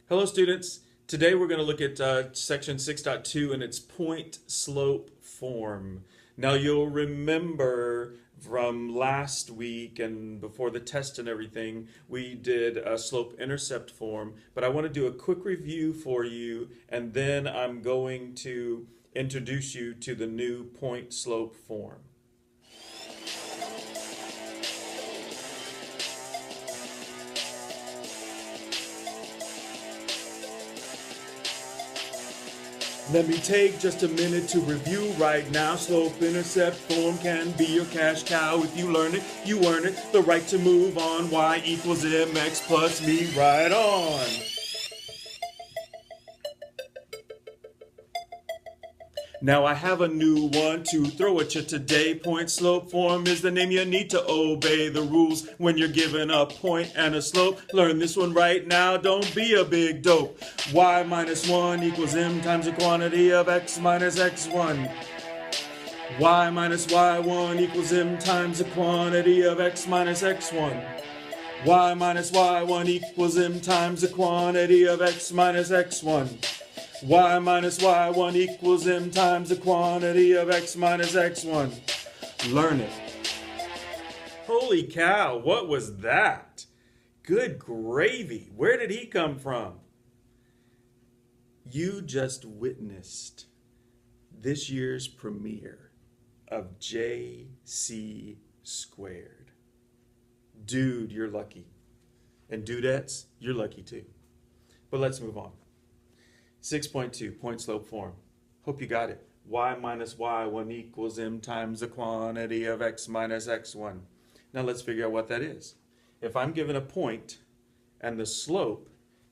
Hello students, today we're going to look at section 6.2 and its point slope form. Now you'll remember from last week and before the test and everything, we did a slope intercept form, but I want to do a quick review for you and then I'm going to introduce you to the new point slope form. Let me take just a minute to review right now. Slope intercept form can be your cash cow. If you learn it, you earn it. The right to move on. Y equals mx plus me. Right on. Now I have a new one to throw at you today. Point slope form is the name you need to obey the rules when you're given a point and a slope. Learn this one right now, don't be a big dope. Y minus 1 equals m times the quantity of x minus x1. Y minus y1 equals m times the quantity of x minus x1. Y minus y1 equals m times the quantity of x minus x1. Y minus y1 equals m times the quantity of x minus x1. Learn it. Holy cow, what was that? Good gravy. Where did he come from? You just witnessed this year's premiere of JC Squared. Dude, you're lucky. And dudettes, you're lucky too. But let's move on. 6.2, point slope form. Hope you got it. Y minus y1 equals m times the quantity of x minus x1. Now let's figure out what that is. If I'm given a point and the slope,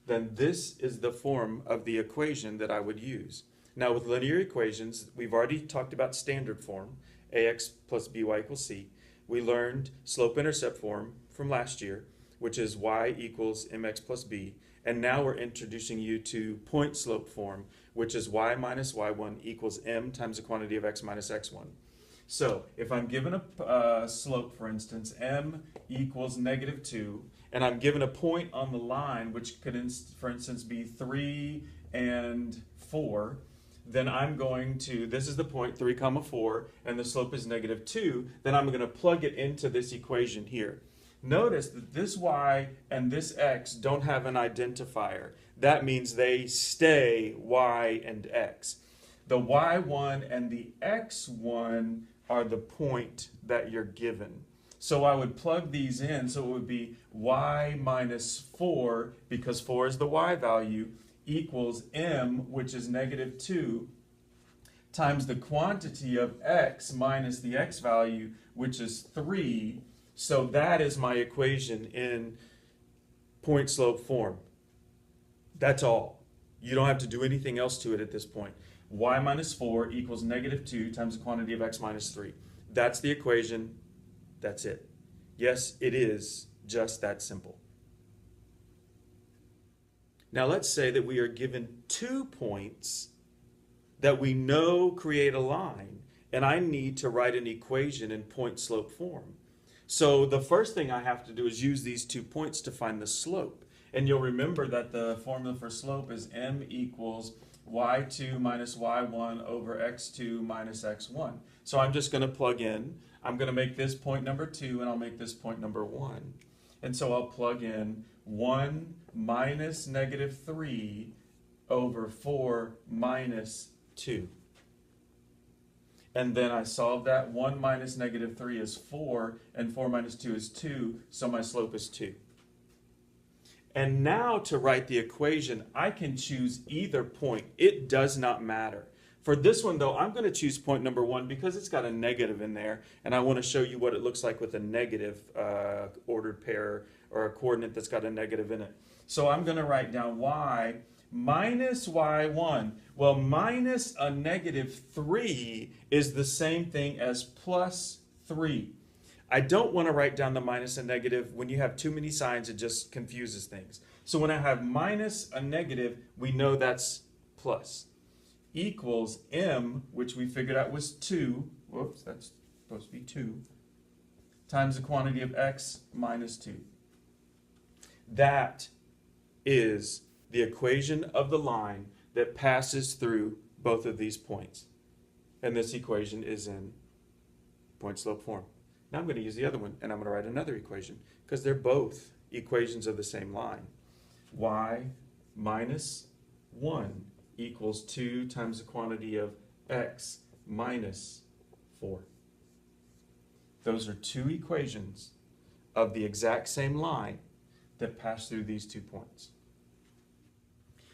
then this is the form of the equation that I would use. Now with linear equations, we've already talked about standard form, ax plus by equals c. We learned slope-intercept form from last year, which is y equals mx plus b. And now we're introducing you to point slope form, which is y minus y1 equals m times the quantity of x minus x1. So if I'm given a slope, for instance, m equals negative 2, and I'm given a point on the line, which could, for instance, be 3 and 4, then I'm going to, this is the point, 3 comma 4, and the slope is negative 2, then I'm going to plug it into this equation here. Notice that this y and this x don't have an identifier. That means they stay y and x. The y1 and the x1 are the point that you're given. So I would plug these in, so it would be y minus 4, because 4 is the y value, equals m, which is negative 2, times the quantity of x minus the x value, which is 3. So that is my equation in point slope form. That's all. You don't have to do anything else to it at this point. Y minus 4 equals negative 2 times the quantity of x minus 3. That's the equation. That's it. Yes, it is just that simple. Now let's say that we are given 2 points that we know create a line, and I need to write an equation in point slope form. So the first thing I have to do is use these 2 points to find the slope. And you'll remember that the formula for slope is m equals y2 minus y1 over x2 minus x1. So I'm just going to plug in. I'm going to make this point number 2 and I'll make this point number 1. And so I'll plug in 1 minus negative 3 over 4 minus 2. And then I solve that. 1 minus negative 3 is 4, and 4 minus 2 is 2, so my slope is 2. And now to write the equation, I can choose either point. It does not matter. For this one, though, I'm going to choose point number 1 because it's got a negative in there, and I want to show you what it looks like with a negative ordered pair or a coordinate that's got a negative in it. So I'm going to write down y minus y1. Well, minus a negative 3 is the same thing as plus 3. I don't want to write down the minus and negative. When you have too many signs, it just confuses things. So when I have minus a negative, we know that's plus. Equals m, which we figured out was 2. Whoops, that's supposed to be 2. Times the quantity of x minus 2. That is the equation of the line that passes through both of these points. And this equation is in point-slope form. Now I'm going to use the other one, and I'm going to write another equation, because they're both equations of the same line. Y minus 1 equals 2 times the quantity of x minus 4. Those are two equations of the exact same line that pass through these 2 points.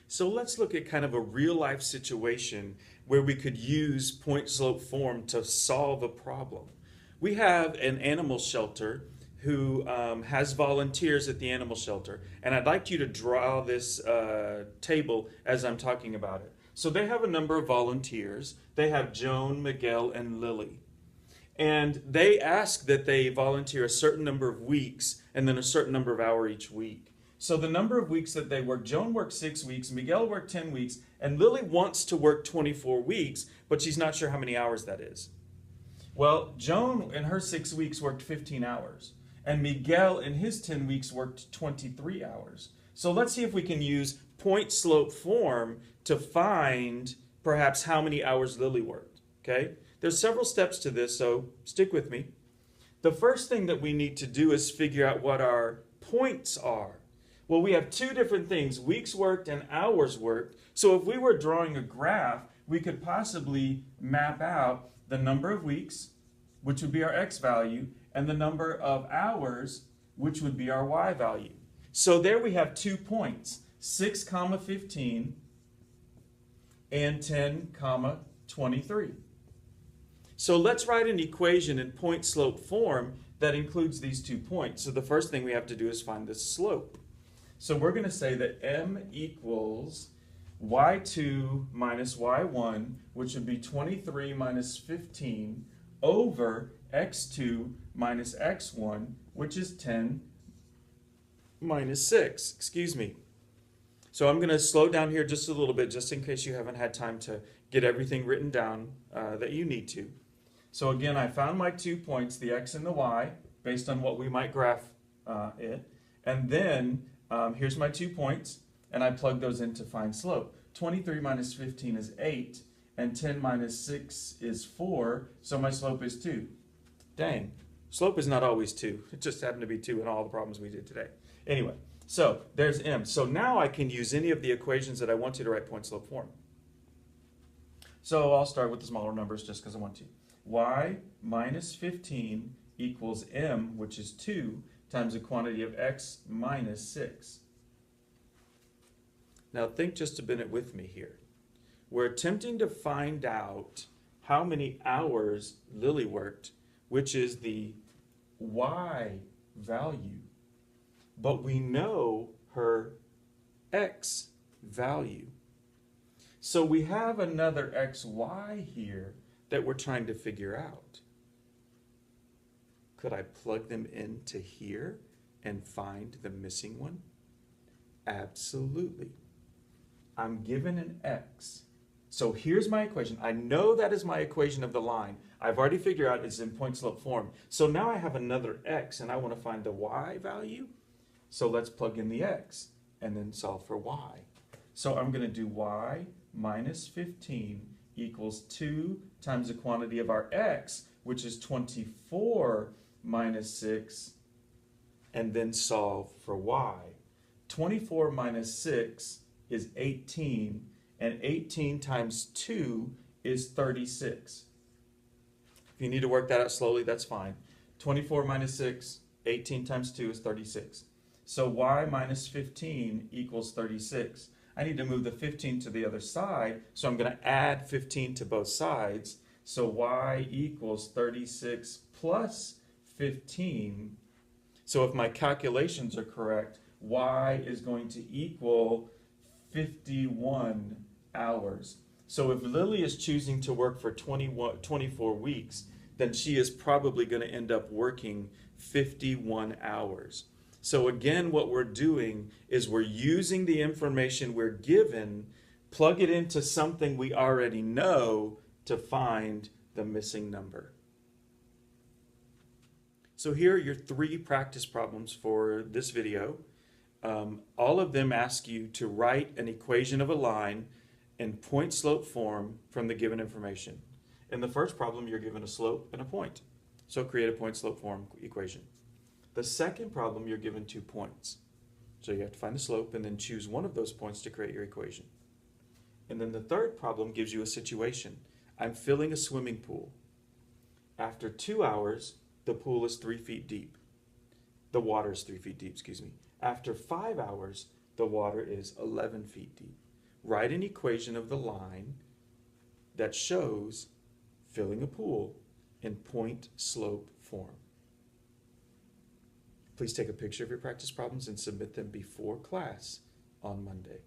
So let's look at kind of a real-life situation where we could use point-slope form to solve a problem. We have an animal shelter who has volunteers at the animal shelter, and I'd like you to draw this table as I'm talking about it. So they have a number of volunteers. They have Joan, Miguel, and Lily. And they ask that they volunteer a certain number of weeks and then a certain number of hours each week. So the number of weeks that they work, Joan worked 6 weeks, Miguel worked 10 weeks, and Lily wants to work 24 weeks, but she's not sure how many hours that is. Well, Joan in her 6 weeks worked 15 hours, and Miguel in his 10 weeks worked 23 hours. So let's see if we can use point-slope form to find perhaps how many hours Lily worked, okay? There's several steps to this, so stick with me. The first thing that we need to do is figure out what our points are. Well, we have two different things, weeks worked and hours worked. So if we were drawing a graph, we could possibly map out the number of weeks, which would be our x value, and the number of hours, which would be our y value. So there we have 2 points, 6, 15 and 10, 23. So let's write an equation in point-slope form that includes these 2 points. So the first thing we have to do is find the slope. So we're going to say that m equals y2 minus y1, which would be 23 minus 15, over x2 minus x1, which is 10 minus 6. Excuse me. So I'm going to slow down here just a little bit, just in case you haven't had time to get everything written down that you need to. So again, I found my 2 points, the x and the y, based on what we might graph it. And then here's my 2 points, and I plug those in to find slope. 23 minus 15 is 8, and 10 minus 6 is 4, so my slope is 2. Dang, slope is not always 2. It just happened to be 2 in all the problems we did today. Anyway, so there's m. So now I can use any of the equations that I want to write point-slope form. So I'll start with the smaller numbers just because I want to. Y minus 15 equals m, which is 2, times the quantity of x minus 6. Now think just a minute with me here. We're attempting to find out how many hours Lily worked, which is the y value. But we know her x value. So we have another xy here that we're trying to figure out. Could I plug them into here and find the missing one? Absolutely. I'm given an x. So here's my equation. I know that is my equation of the line. I've already figured out it's in point-slope form. So now I have another x, and I want to find the y value. So let's plug in the x and then solve for y. So I'm going to do y minus 15 equals 2 times the quantity of our x, which is 24 minus 6, and then solve for y. 24 minus 6 is 18, and 18 times 2 is 36. If you need to work that out slowly, that's fine. 24 minus 6, 18 times 2 is 36. So y minus 15 equals 36. I need to move the 15 to the other side, so I'm going to add 15 to both sides. So y equals 36 plus 15. So if my calculations are correct, y is going to equal 51 hours. So if Lily is choosing to work for 24 weeks, then she is probably going to end up working 51 hours. So again, what we're doing is we're using the information we're given, plug it into something we already know to find the missing number. So here are your 3 practice problems for this video. All of them ask you to write an equation of a line in point slope form from the given information. In the first problem, you're given a slope and a point. So create a point slope form equation. The second problem, you're given 2 points. So you have to find the slope and then choose one of those points to create your equation. And then the third problem gives you a situation. I'm filling a swimming pool. After 2 hours, the pool is 3 feet deep. The water is 3 feet deep, excuse me. After 5 hours, the water is 11 feet deep. Write an equation of the line that shows filling a pool in point slope form. Please take a picture of your practice problems and submit them before class on Monday.